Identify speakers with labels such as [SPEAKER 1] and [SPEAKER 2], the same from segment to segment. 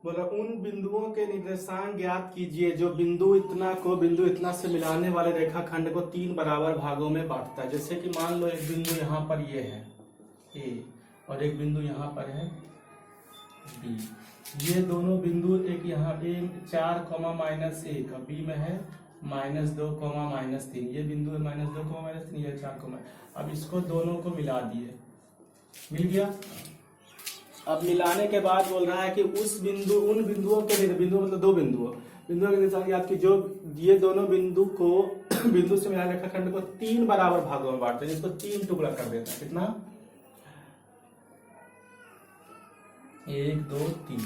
[SPEAKER 1] बोला उन बिंदुओं के निर्देशांक ज्ञात कीजिए जो बिंदु इतना को बिंदु इतना से मिलाने वाले रेखाखंड को 3 बराबर भागों में बांटता है। जैसे कि मान लो एक बिंदु यहाँ पर ये है ए और एक बिंदु यहाँ पर है बी। ये दोनों बिंदु एक यहाँ ए 4, -1 और बी में है -2, -3। ये बिंदु है -2, -3, ये 4, अब इसको दोनों को मिला दिए, मिल गया। अब मिलाने के बाद बोल रहा है कि उस बिंदु उन बिंदुओं के बिंदु मतलब दो बिंदुओं के निर्देशांक याद की जो ये दोनों बिंदु को बिंदु से मिला रेखाखंड को 3 बराबर भागों में बांटते हैं, इसको 3 टुकड़ा कर देता है। कितना? 1, 2, 3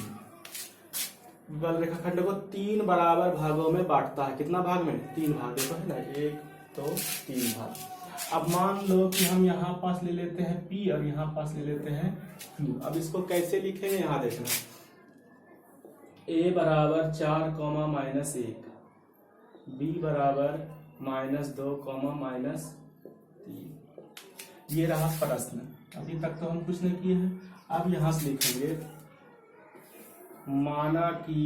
[SPEAKER 1] रेखाखंड को 3 बराबर भागों में बांटता है। कितना भाग में? 3 भाग। देखो है ना, 1, 2, 3 भाग। अब मान लो कि हम यहाँ पास ले लेते हैं P और यहाँ पास ले लेते हैं Q। अब इसको कैसे लिखेंगे यहाँ देखना, A बराबर 4, -1, B बराबर -2, -3। ये रहा प्रश्न। अभी तक तो हम कुछ नहीं किए हैं। अब यहाँ से लिखेंगे माना कि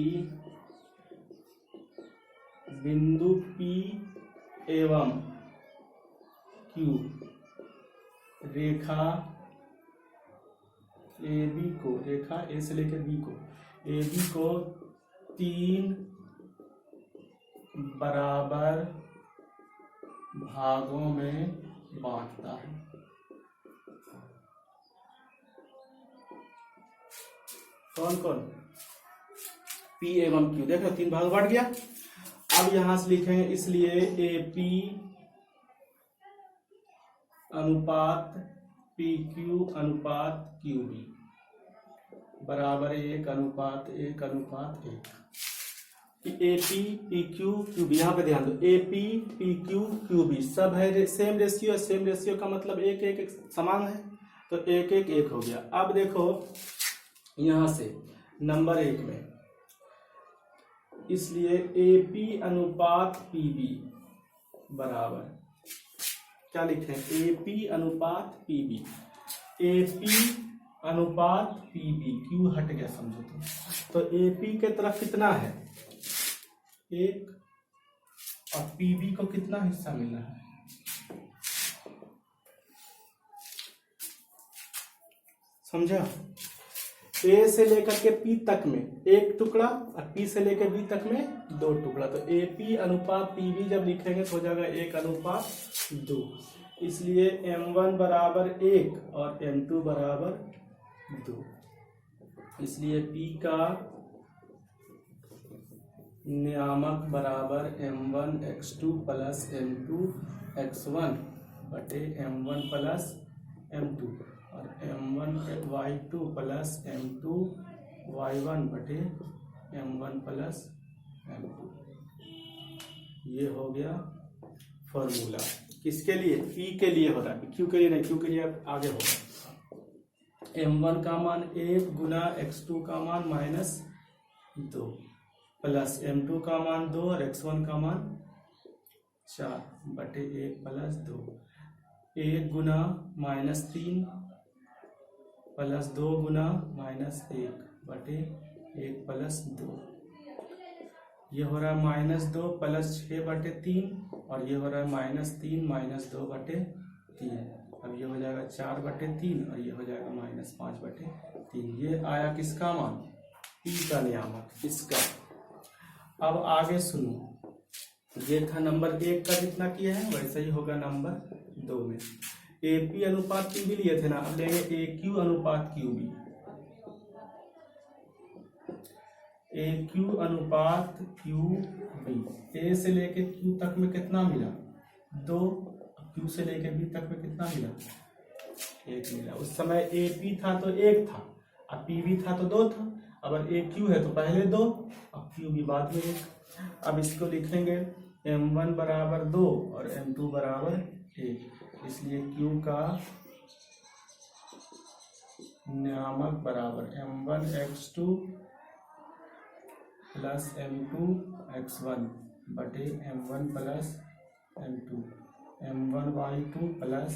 [SPEAKER 1] बिंदु P एवं Q रेखा AB को, रेखा A से लेकर B को, AB को 3 बराबर भागों में बांटता है। कौन कौन? P एवं Q। देखो 3 भाग बांट गया। अब यहां से लिखेंगे इसलिए AP अनुपात PQ अनुपात QB बराबर 1:1:1। AP PQ QB, यहाँ पे ध्यान दो, AP PQ QB सब है सेम रेशियो। सेम रेशियो का मतलब 1:1 समान है, तो 1:1 हो गया। अब देखो यहां से नंबर 1 में, इसलिए AP अनुपात PB बराबर क्या लिखे? AP अनुपात PB। AP अनुपात PB, Q हट गया समझो तो AP के तरफ कितना है? 1 और PB को कितना हिस्सा मिला है? समझा? A से लेकर के P तक में 1 टुकड़ा और P से लेकर B तक में 2 टुकड़ा। तो AP अनुपात PB जब लिखेंगे तो हो जाएगा 1:2। इसलिए M1 बराबर 1 और M2 बराबर 2। इसलिए P का नियामक बराबर M1x2 प्लस M2x1 बटे M1 प्लस M2 और M1y2 प्लस M2y1 बटे M1 प्लस M2। ये हो गया फॉर्मूला। किसके लिए? P के लिए हो रहा है, Q के लिए नहीं। Q के लिए आगे होगा। M1 का मान 1 गुना x2 का मान -2 प्लस M2 का मान 2 और x1 का मान 4 बटे 1 प्लस 2। 1 गुना -3 प्लस 2 गुना -1 बटे 1 प्लस 2। ये हो रहा है -2 प्लस 6 बटे 3 और ये हो रहा है -3 -2 बटे 3। अब ये हो जाएगा 4 बटे 3 और ये हो जाएगा -5 बटे 3। ये आया किसका मान? P का नियामक, इसका। अब आगे सुनो, ये था नंबर 1 का जितना किया है वैसा ही होगा नंबर 2 में। AP अनुपात PB लिए थे ना, अब लेंगे AQ अनुपात QB। AQ अनुपात QB, A से लेके Q तक में कितना मिला? 2। Q से लेके B तक में कितना मिला? 1 मिला। उस समय AP था तो 1 था, अब PB था तो 2 था। अब AQ है तो पहले 2, अब QB बाद में 1। अब इसको लिखेंगे M1 बराबर 2 और M2 बराबर 1। इसलिए Q का नियामक बराबर M1x2 प्लस M2x1 बटे M1 plus M2, M1y2 plus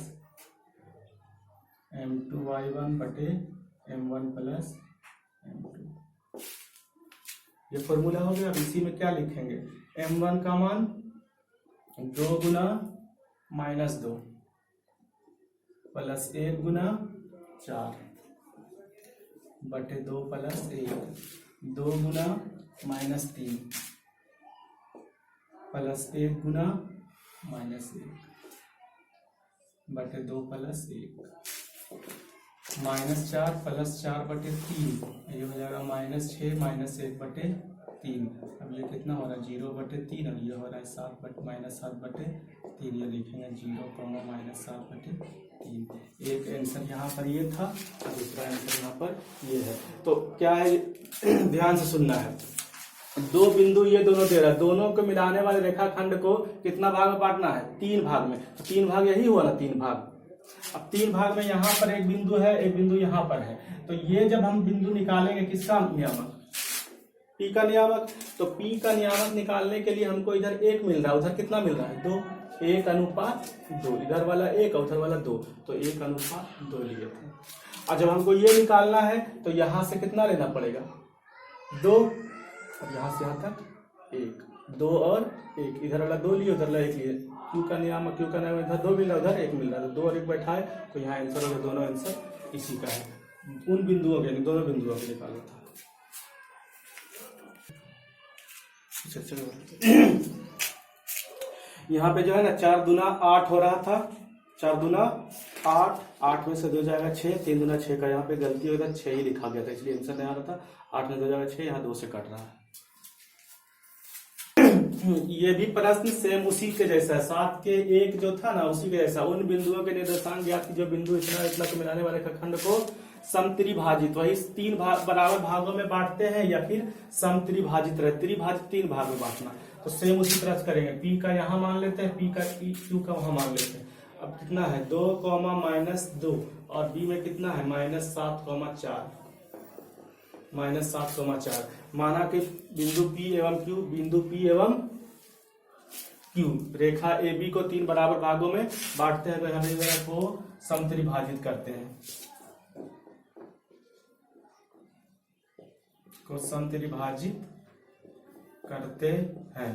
[SPEAKER 1] M2y1 बटे M1 प्लस M2। ये फॉर्मूला हो गया। अब इसी में क्या लिखेंगे, m1 का मान 2 गुना -2 प्लस 1 गुना 4 बटे 2 प्लस 1, 2 गुना -3 प्लस 1 गुना -1 बटे 2 प्लस 1, -4 प्लस 4 बटे 3, ये हो जाएगा -6 -1 बटे 3। अब ये कितना हो रहा है 0 बटे 3, और ये हो रहा है -7 बटे 3। ये लिखेंगे 0, -7 बटे 3। एक आंसर यहाँ पर ये था और दूसरा आंसर यहाँ पर ये है। तो क्या है, ध्यान से सुनना है। दो बिंदु ये दोनों दे रहा है, दोनों को मिलाने वाले रेखाखंड को कितना भाग में बांटना है, 3 भाग में। तो 3 भाग यही हुआ ना, 3 भाग। अब 3 भाग में यहाँ पर एक बिंदु है, एक बिंदु यहाँ पर है। तो ये जब हम बिंदु निकालेंगे, किसका नियामक, P का नियामक, तो P का नियामक निकालने के लिए हमको इधर 1 मिल रहा है, उधर कितना मिल रहा है 2, 1:2। इधर वाला 1 और उधर वाला 2, तो 1:2 लिए थे। और जब हमको ये निकालना है तो यहाँ से कितना लेना पड़ेगा 2, और यहाँ से यहाँ तक 1, 2 और 1, इधर वाला 2 लिए, उधर वाला 1 लिए। Q का नियामक इधर 2 मिल रहा है, उधर 1 मिल रहा है, तो 2 और 1 बैठा है, तो यहाँ आंसर होगा, दोनों आंसर इसी का है। उन बिंदुओं के, दोनों बिंदुओं के निकाला था। यहाँ पे जो है ना 4 दूना 8 हो रहा था, 4 दूना 8, 8 में से 2 जाएगा 6, 3 दूना 6 का यहाँ पे गलती हो गया, 6 ही लिखा गया था, इसलिए आंसर नहीं आ रहा था। 8 में 2 जाएगा 6, यहाँ 2 से कट रहा है। ये भी प्रश्न सेम उसी के जैसा है, 7 के 1 जो था ना, उसी के जैसा। उन बिंदुओं के निर्देशांक ज्ञात की जो बिंदु इतना इतना को मिलाने वाले खंड को समत्रिभाजित, वही 3 बराबर भागों में बांटते हैं, या फिर समत्रिभाजित रहे, त्रिभाजित 3 भाग में बांटना। तो सेम उसी तरह से करेंगे। P का यहाँ मान लेते हैं, P का Q का वहां मान लेते हैं। अब कितना है 2, -2, और B में कितना है -7,4, -7,4। माना कि बिंदु P एवं Q, बिंदु P एवं Q रेखा AB को 3 बराबर भागों में बांटते हैं, तो हम को समत्रिभाजित करते हैं, को समत्रिभाजित करते हैं।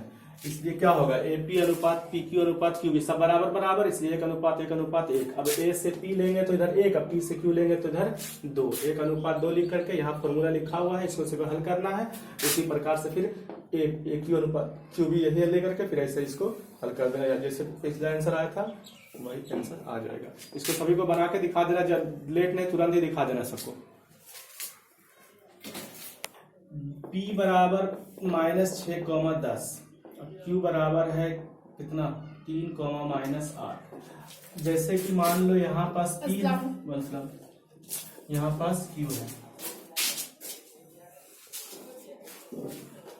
[SPEAKER 1] इसलिए क्या होगा, AP अनुपात PQ अनुपात QB सब बराबर बराबर, इसलिए 1:1:1। अब A से P लेंगे तो इधर 1, अब P से Q लेंगे तो इधर 2, 1:2 लिख करके यहाँ फॉर्मूला लिखा हुआ है, इसको सिर्फ हल करना है। उसी प्रकार से फिर AQ अनुपात QB यही ले करके फिर ऐसे इसको हल कर देना, जैसे पिछला आंसर आया था वही आंसर आ जाएगा। इसको सभी को बना के दिखा देना, जब लेट नहीं तुरंत ही दिखा देना सबको। P बराबर -6,10, Q बराबर है कितना 3, -8। जैसे कि मान लो यहाँ पास 3, मतलब यहाँ पास Q है,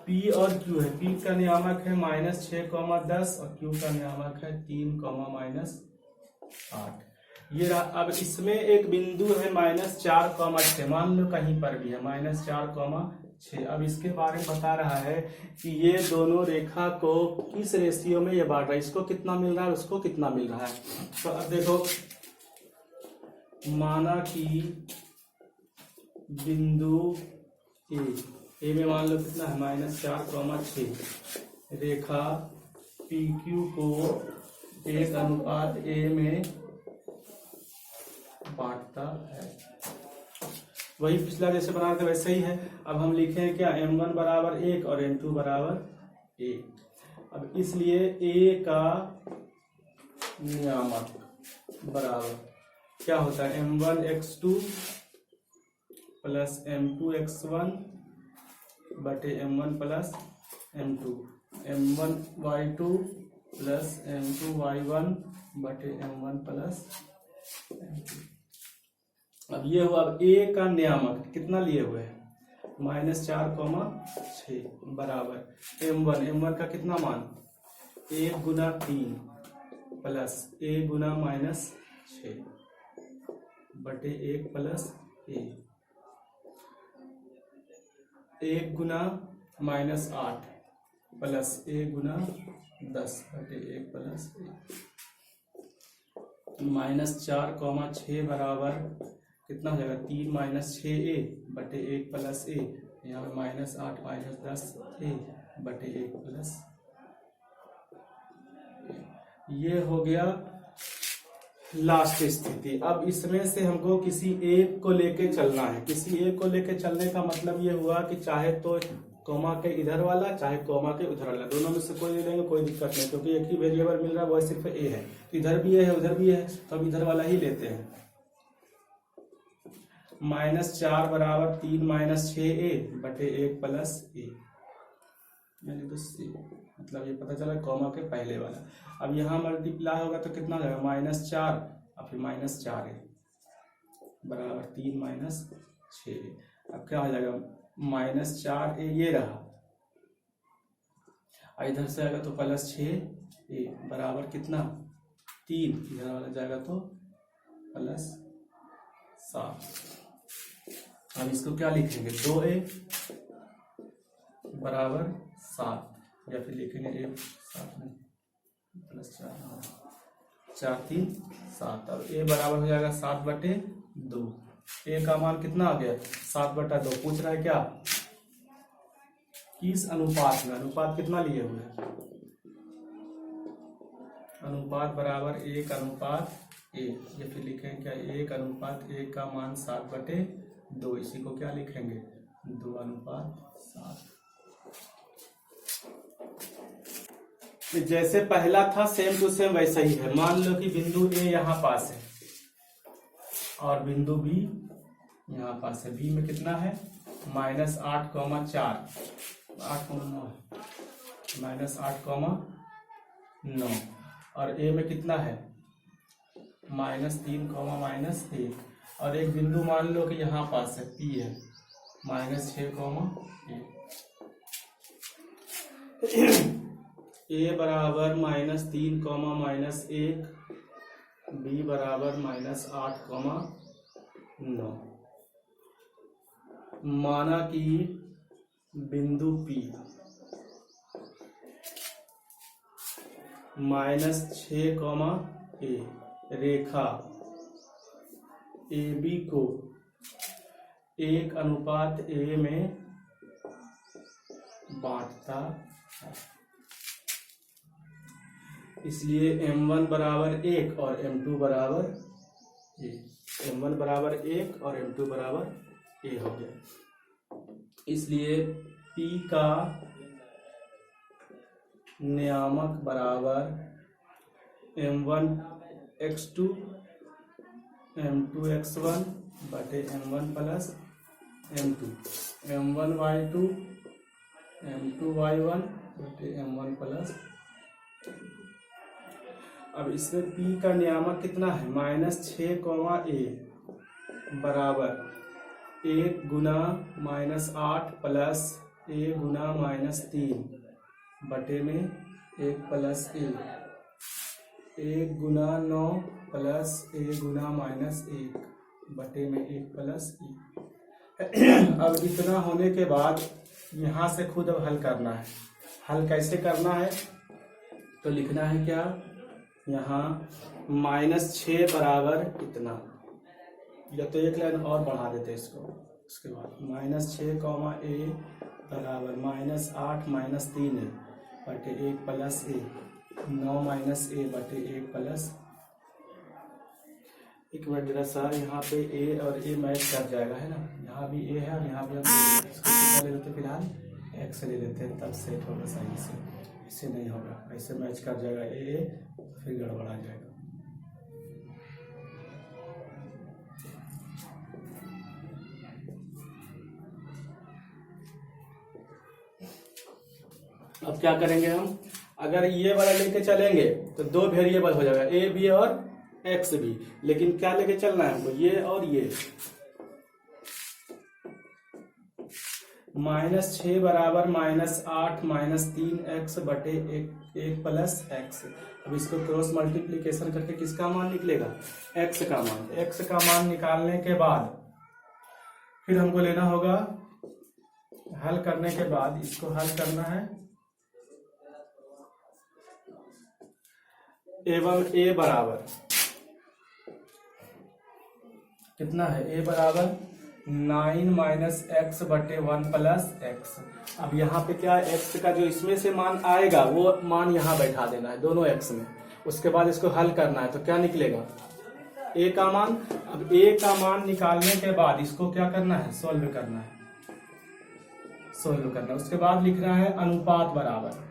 [SPEAKER 1] P और Q है। P का नियामक है -6,10 और Q का नियामक है 3, -8। ये अब इसमें एक बिंदु है -4,6, मान लो कहीं पर भी है -4,6। अब इसके बारे में बता रहा है कि ये दोनों रेखा को किस रेशियो में ये बांट रहा है, इसको कितना मिल रहा है, उसको कितना मिल रहा है। तो अब देखो, माना कि बिंदु ए में मान लो कितना है -4,6, रेखा PQ को 1:A में बांटता है। वही पिछला जैसे बना रहे थे वैसे ही है। अब हम लिखेंगे क्या, M1 बराबर 1 और M2 बराबर 1। अब इसलिए A का नियामक बराबर क्या होता है, M1x2 प्लस M2x1 बटे M1 plus M2, M1y2 plus M2y1 बटे M1 प्लस M2। अब ये हुआ, अब A का नियामक कितना लिए हुए हैं -4,6 बराबर M1 का कितना मान 1 गुना 3 प्लस 1 गुना -6 बटे 1 प्लस 1 गुना -8 प्लस 1 गुना 10 बटे 1 प्लस 1। -4,6 बराबर कितना हो जाएगा 3 -6A बटे 1 प्लस A, यहाँ पे -8 -10 ए बटे 1 प्लस, ये हो गया लास्ट स्थिति। अब इसमें से हमको किसी एक को लेके चलना है। किसी एक को लेके चलने का मतलब ये हुआ कि चाहे तो कॉमा के इधर वाला चाहे कॉमा के उधर वाला, दोनों में से कोई ले लेंगे, कोई दिक्कत नहीं, क्योंकि एक ही वेरिएबल मिल रहा है, वो सिर्फ ए है। इधर भी ए है उधर भी है, तो हम इधर वाला ही लेते हैं। -4 बराबर 3 - 6a बटे 1 प्लस ए, यानी तो सी, मतलब ये पता चला कॉमा के पहले वाला। अब यहाँ मल्टीप्लाई होगा तो कितना हो जाएगा, -4 और फिर -4a बराबर 3 - 6a। अब क्या हो जाएगा, -4a ये रहा, इधर से आएगा तो +6a बराबर कितना 3, इधर वाला जाएगा तो +7। अब इसको क्या लिखेंगे, 2a बराबर 7, या फिर लिखेंगे 7 में +4 4 3 7। अब a बराबर हो जाएगा 7 बटे 2। a का मान कितना आ गया, 7 बटा 2। पूछ रहा है क्या, किस अनुपात में, अनुपात कितना लिए हुए हैं, अनुपात बराबर 1 अनुपात a, या फिर लिखेंगे क्या 1 अनुपात a का मान 7 बटे 2। इसी को क्या लिखेंगे, 2 अनुपात 7। जैसे पहला था सेम टू सेम वैसा ही है। मान लो कि बिंदु ए यहाँ पास है और बिंदु बी यहाँ पास है। बी में कितना है, -8, 4 8, 9 -8, 9, और ए में कितना है, -3, -1, और एक बिंदु मान लो कि यहाँ पास है पी है, -6, 1। ए बराबर -3, -1, बी बराबर -8, 9। माना कि बिंदु P -6, a रेखा AB को 1 अनुपात a में बांटता है। इसलिए m1 बराबर 1 और m2 बराबर a, m1 बराबर 1 और m2 बराबर a हो गया। इसलिए P का नियामक बराबर m1x2 m2x1 बटे m1 plus m2, m1y2 m2y1 बटे m1 प्लस। अब इसमें P का नियामक कितना है, -6, a बराबर 1 गुना -8 प्लस a गुना -3 बटे में 1 plus a, 1 Guna 9 plus a गुना -1 बटे में 1 प्लस e। अब इतना होने के बाद यहाँ से खुद अब हल करना है। हल कैसे करना है, तो लिखना है क्या, यहाँ -6 बराबर कितना, या तो एक लाइन और बढ़ा देते इसको। उसके बाद -6, a बराबर -8 -3 बटे 1 प्लस a, 9 a बटे 1 प्लस। एक मिनट जरा सा, यहाँ पे a और a मैच कर जाएगा, है ना, यहाँ भी a है और यहाँ भी हम इसको ले लेते, फिलहाल x ले लेते हैं, तब सेट होगा सही से। इससे नहीं होगा, ऐसे मैच कर जाएगा a, फिर गड़बड़ा जाएगा। अब क्या करेंगे हम, अगर ये वाला लेके चलेंगे तो 2 वेरिएबल हो जाएगा, ए भी और एक्स भी। लेकिन क्या लेके चलना है हमको, ये और ये। -6 बराबर -8 -3x बटे 1 प्लस x। अब इसको क्रॉस मल्टीप्लीकेशन करके किसका मान निकलेगा, x का मान। x का मान निकालने के बाद फिर हमको लेना होगा, हल करने के बाद इसको हल करना है, एवं a बराबर कितना है, a बराबर 9 माइनस एक्स बटे 1 प्लस एक्स। अब यहाँ पे क्या है, एक्स का जो इसमें से मान आएगा वो मान यहाँ बैठा देना है दोनों एक्स में। उसके बाद इसको हल करना है तो क्या निकलेगा, ए का मान। अब ए का मान निकालने के बाद इसको क्या करना है, सोल्व करना है, सोल्व करना है। उसके बाद लिखना है अनुपात बराबर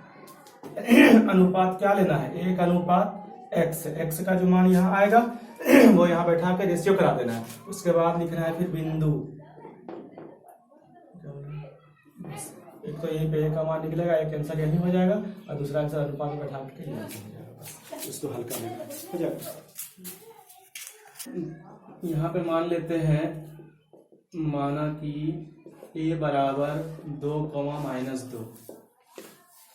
[SPEAKER 1] अनुपात क्या लेना है, एक अनुपात एक्स। एक्स का जो मान यहाँ आएगा वो यहाँ बैठा के रेशियो करा देना है। उसके बाद लिखना है फिर बिंदु, एक तो यहीं पे ए का मान निकलेगा, एक आंसर यही हो जाएगा और दूसरा आंसर अनुपात में बैठा के यही हो जाएगा। बस इसको हल कर लेना हो जाएगा। यहाँ पे मान लेते हैं, माना कि ए बराबर 2, -2,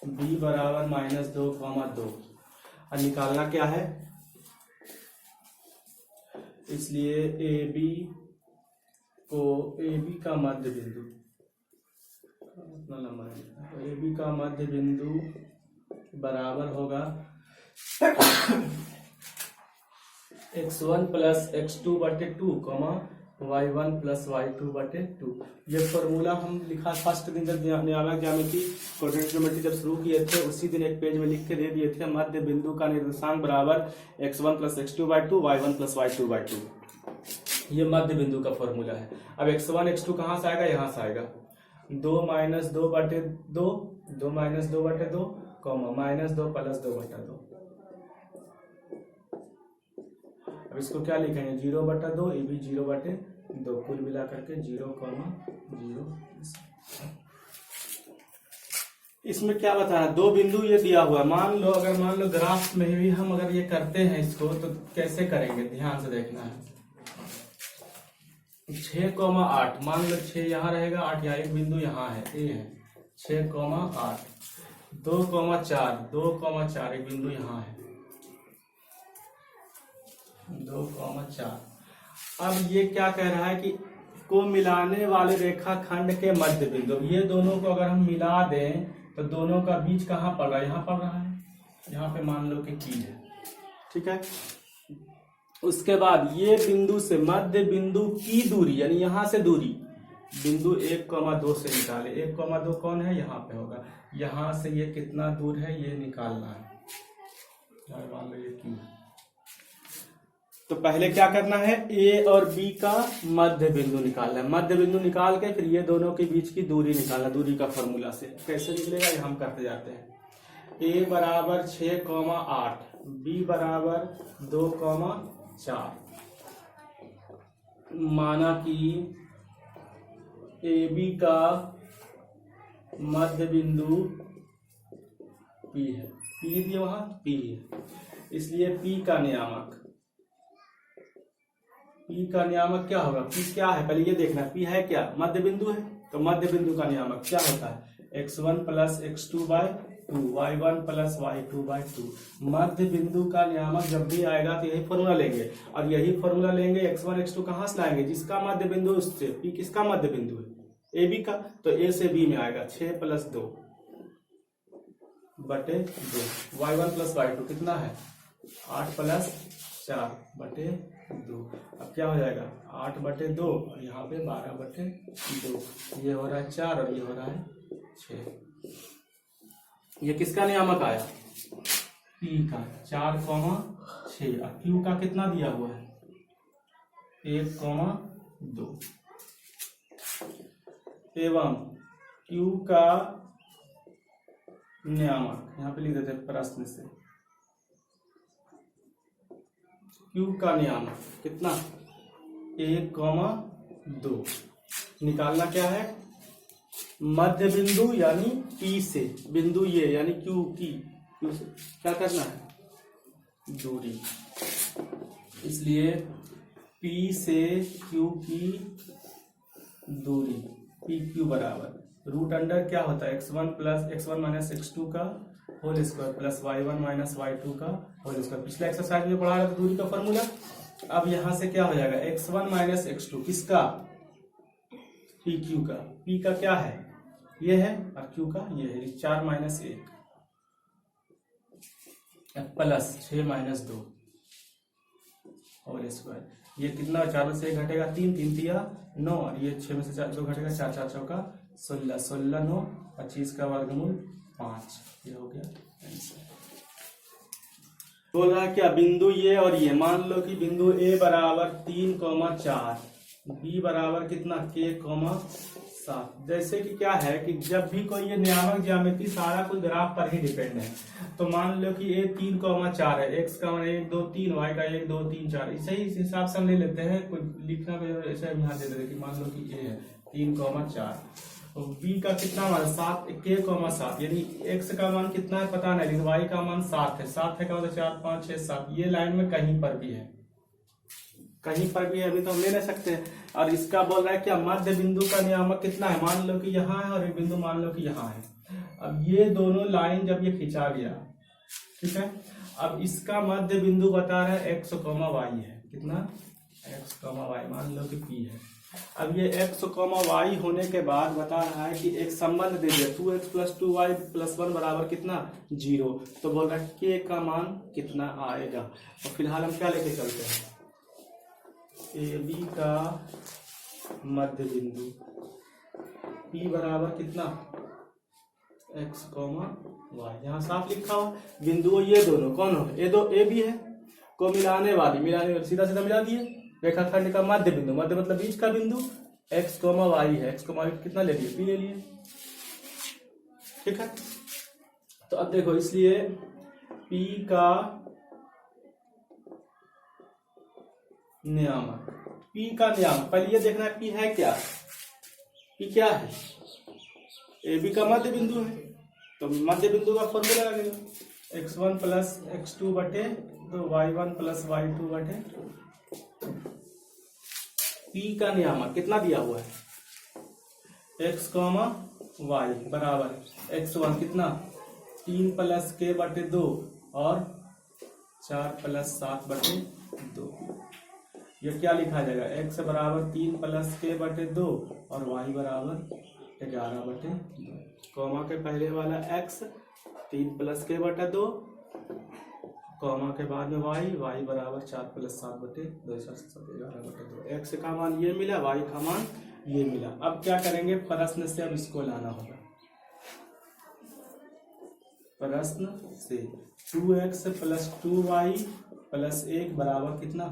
[SPEAKER 1] बी बराबर -2, 2 और निकालना क्या है, इसलिए ए बी का मध्य बिंदु, इतना लंबा है, ए बी का मध्य बिंदु बराबर होगा x1 प्लस x2 बटे 2, y1 प्लस y2 बटे 2। ये फॉर्मूला हम लिखा फर्स्ट दिन जब नियामक ज्यामिति कोऑर्डिनेट ज्योमेट्री जब शुरू किए थे, उसी दिन एक पेज में लिख के दे दिए थे, मध्य बिंदु का निर्देशांक बराबर x1 plus x2/2, y1 plus y2/2। ये मध्य बिंदु का फॉर्मूला है। अब x1 x2 कहाँ से आएगा, यहाँ से आएगा 2 - 2 बटे 2, 2 - 2 बटे 2, -2 प्लस 2 बटा 2। अब इसको क्या लिखेंगे, 0/2, ए बी 0/2, कुल मिला करके 0, 0। इसमें क्या बताया, दो बिंदु ये दिया हुआ है। मान लो ग्राफ में भी हम अगर ये करते हैं इसको तो कैसे करेंगे, ध्यान से देखना है। 6, 8, मान लो 6 यहाँ रहेगा, 8 यहाँ, एक बिंदु यहाँ है, ए है, 6, 8, 2, 4, एक बिंदु यहाँ है, 2, 4। अब ये क्या कह रहा है कि को मिलाने वाले रेखाखंड के मध्य बिंदु, ये दोनों को अगर हम मिला दें तो दोनों का बीच कहाँ पड़ रहा है, यहाँ पड़ रहा है, यहाँ पे मान लो कि P है, ठीक है। उसके बाद ये बिंदु से मध्य बिंदु की दूरी, यानी यहाँ से दूरी बिंदु 1, 2 से निकाले। 1, 2 कौन है, यहाँ पे होगा। यहाँ से ये कितना दूर है ये निकालना है, मान लो ये Q। तो पहले क्या करना है, ए और बी का मध्य बिंदु निकालना है। मध्य बिंदु निकाल के फिर ये दोनों के बीच की दूरी निकालना, दूरी का फॉर्मूला से। कैसे निकलेगा ये हम करते जाते हैं। ए बराबर 6, 8, बी बराबर 2, 4। माना कि ए बी का मध्य बिंदु पी है, पी दिया वहां, पी है, इसलिए पी का नियामक, पी का नियामक क्या होगा, पी क्या है पहले ये देखना, पी है क्या, मध्य बिंदु है। तो मध्य बिंदु का नियामक क्या होता है, x1 plus x2/2, y1 plus y2/2। मध्य बिंदु का नियामक जब भी आएगा तो यही फॉर्मूला लेंगे, और यही फॉर्मूला लेंगे x1 x2 कहाँ से लाएंगे, जिसका मध्य बिंदु उससे, पी किसका मध्य बिंदु है, ए बी का, तो ए से बी में आएगा 6 + 2 बटे 2, y1 प्लस y2 कितना है 8 + 4 बटे 2। अब क्या हो जाएगा 8 बटे 2 और यहाँ पे 12 बटे 2, ये हो रहा है 4 और ये हो रहा है 6। ये किसका नियामक आया, P का, 4, 6। और Q का कितना दिया हुआ है 1, 2। एवं Q का नियामक यहाँ पे लिख देते हैं प्रश्न से, Q का नियामक कितना 1, 2। निकालना क्या है, मध्य बिंदु यानी P से बिंदु ये यानी Q की, Q से क्या करना है दूरी, इसलिए P से Q की दूरी PQ बराबर √अंडर क्या होता है x1 माइनस x2 का whole square plus y1 minus y2 का होल स्क्वायर। पिछले एक्सरसाइज में पढ़ा था दूरी का फॉर्मूला। अब यहां से क्या हो जाएगा x1 माइनस x2 किसका, PQ का, P का क्या है ये है और Q का ये है, 4 - 1 प्लस 6 - 2 होल स्क्वायर। ये कितना, 4 में से 1 घटेगा 3, 3 तिया 9, और ये 6 में से 2 घटेगा 4, 4 चौका 16, 16 9 25 का वर्गमूल 5। ये हो गया आंसर। बोल रहा है क्या, बिंदु ये और ये, मान लो कि बिंदु ए बराबर 3,4, बी बराबर कितना k, 7। जैसे कि क्या है कि जब भी कोई ये नियामक ज्यामिति सारा कुछ ग्राफ पर ही डिपेंड है, तो मान लो कि ए 3,4 है, एक्स का मान 1 2 3, वाई का 1 2 3 4, इसे ही इस हिसाब से हम ले लेते हैं, कुछ लिखना को ऐसे हम यहाँ दे देते कि मान लो कि ए है 3,4, तो बी का कितना मान 7, k, 7, यानी एक्स का मान कितना है पता नहीं, लेकिन वाई का मान 7 है, 7 है का मतलब 4 5 6 7, ये लाइन में कहीं पर भी है, कहीं पर भी है, अभी तो हम ले नहीं सकते। और इसका बोल रहा है क्या, मध्य बिंदु का नियामक कितना है, मान लो कि यहाँ है और एक बिंदु मान लो कि यहाँ है। अब ये दोनों लाइन जब ये खिंचा गया, ठीक है, अब इसका मध्य बिंदु बता रहा है x, y है, कितना x, y, मान लो कि p है। अब ये x, y होने के बाद बता रहा है कि एक संबंध दे दिया 2x + 2y + 1 बराबर कितना 0, तो बोल रहा है k का मान कितना आएगा। और फिलहाल हम क्या लेके चलते हैं, ए बी का मध्य बिंदु P बराबर कितना x, y, यहाँ साफ लिखा हुआ, बिंदु ये दोनों कौन हो, ए बी है को मिलाने वाली सीधा सीधा मिला दिए। रेखाखंड का मध्य बिंदु, मध्य मतलब बीच का बिंदु x, y है, x, y कितना ले लिए, P ले लिए, ठीक है। तो अब देखो, इसलिए P का नियामक, P का नियामक पहले ये देखना है P है क्या, P क्या है, ए बी का मध्य बिंदु है, तो मध्य बिंदु का फॉर्मूला लगेगा x1 + x2 बटे तो y1 + y2 बटे। P का नियामक कितना दिया हुआ है, x, y बराबर x1 कितना 3 + k बटे 2 और 4 + 7 बटे 2। ये क्या लिखा जाएगा, x बराबर 3 + k बटे 2 और y बराबर 11 बटे 2। कॉमा के पहले वाला x 3 + k बटे 2, कॉमा के बाद में y बराबर 4 + 7 बटे 2, 11 बटे 2। x का मान ये मिला, y का मान ये मिला। अब क्या करेंगे, प्रश्न से अब इसको लाना होगा, प्रश्न से 2x + 2y + 1 बराबर कितना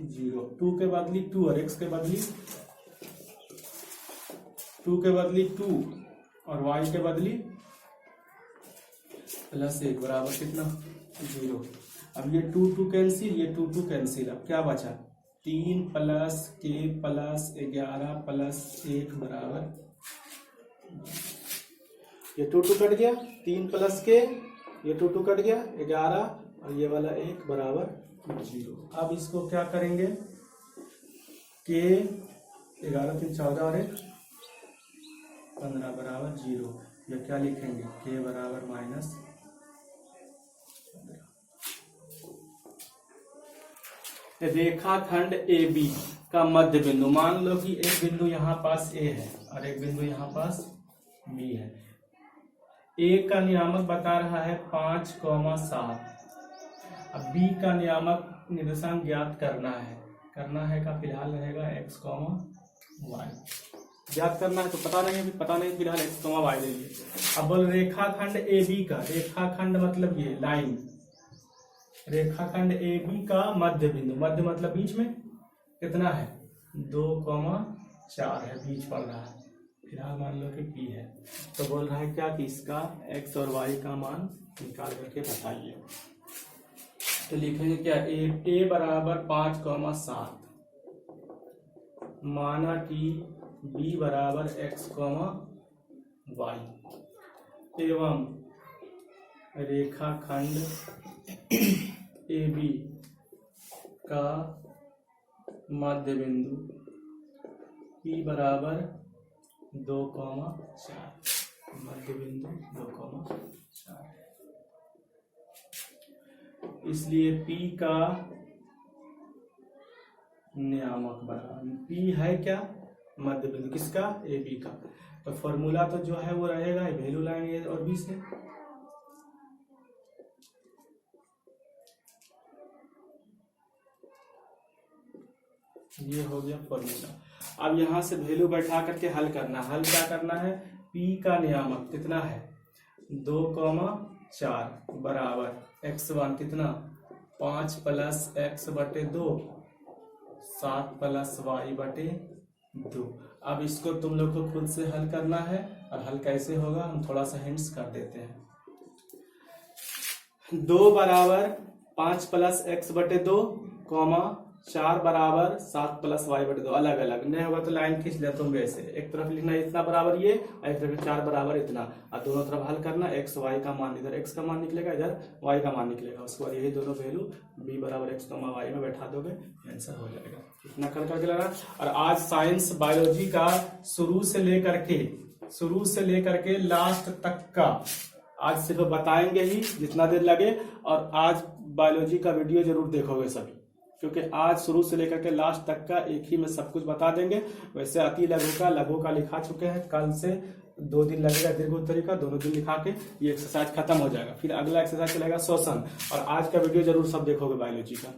[SPEAKER 1] 0, 2 के बदली 2 और x के बदली 2 के बदली 2 और y के बदली +1 बराबर कितना 0। अब ये 2 2 कैंसिल, ये 2 2 कैंसिल, अब क्या बचा 3 + k + 11 + 1 बराबर, ये 2 2 कट गया, 3 + k, ये 2 2 कट गया 11 और ये वाला 1 बराबर 0। अब इसको क्या करेंगे, k 11 3 14 और 1 15 बराबर 0। ये क्या लिखेंगे, k बराबर -15। रेखाखंड ए बी का मध्य बिंदु, मान लो कि एक बिंदु यहाँ पास ए है और एक बिंदु यहाँ पास बी है। ए का नियामक बता रहा है 5, 7। अब बी का नियामक निर्देशांक ज्ञात करना है का फिलहाल रहेगा x, y ज्ञात करना है, तो पता नहीं अभी पता नहीं, फिलहाल x, y ले लिए। अब बोल रेखाखंड ए बी का, रेखाखंड मतलब ये लाइन, रेखाखंड ए बी का मध्य बिंदु, मध्य मतलब बीच में कितना है 2, 4 है, बीच पड़ रहा है, फिलहाल मान लो कि P है। तो बोल रहा है क्या कि इसका x और y का मान निकाल करके बताइए। तो लिखेंगे क्या, a बराबर 5, 7, माना कि b बराबर x, y एवं रेखाखंड ए बी का मध्य बिंदु P बराबर 2, 4, मध्य बिंदु 2, 4। इसलिए P का नियामक बराबर, P है क्या मध्य बिंदु किसका, ए बी का, तो फॉर्मूला तो जो है वो रहेगा, वैल्यू लाएंगे और 20 से, ये हो गया फॉर्मूला। अब यहाँ से वैल्यू बैठा करके हल करना। हल क्या करना है, पी का नियामक कितना है 2,4 बराबर x1 कितना 5 प्लस x बटे 2 7 प्लस y बटे 2। अब इसको तुम लोग को खुद से हल करना है, और हल कैसे होगा हम थोड़ा सा हिंट्स कर देते हैं। 2 बराबर 5 प्लस x बटे 2 4 बराबर 7 प्लस y बटे 2। अलग अलग नहीं होगा तो लाइन खींच ले तुम वैसे, एक तरफ लिखना इतना बराबर ये और एक तरफ 4 बराबर इतना, और दोनों तरफ हल करना। x y का मान इधर x का मान निकलेगा, इधर y का मान निकलेगा। उसके बाद यही दोनों वैल्यू b बराबर x y में बैठा दोगे, आंसर हो जाएगा। इतना कर करके लगा। और आज साइंस बायोलॉजी का शुरू से लेकर के लास्ट तक का आज सिर्फ बताएंगे ही जितना देर लगे। और आज बायोलॉजी का वीडियो जरूर देखोगे सभी, क्योंकि आज शुरू से लेकर के लास्ट तक का एक ही में सब कुछ बता देंगे। वैसे अति लघु का लिखा चुके हैं, कल से 2 दिन लगेगा दीर्घोत्तरी का, दोनों दिन लिखा के ये एक्सरसाइज खत्म हो जाएगा। फिर अगला एक्सरसाइज चलेगा श्वसन। और आज का वीडियो जरूर सब देखोगे बायोलॉजी का।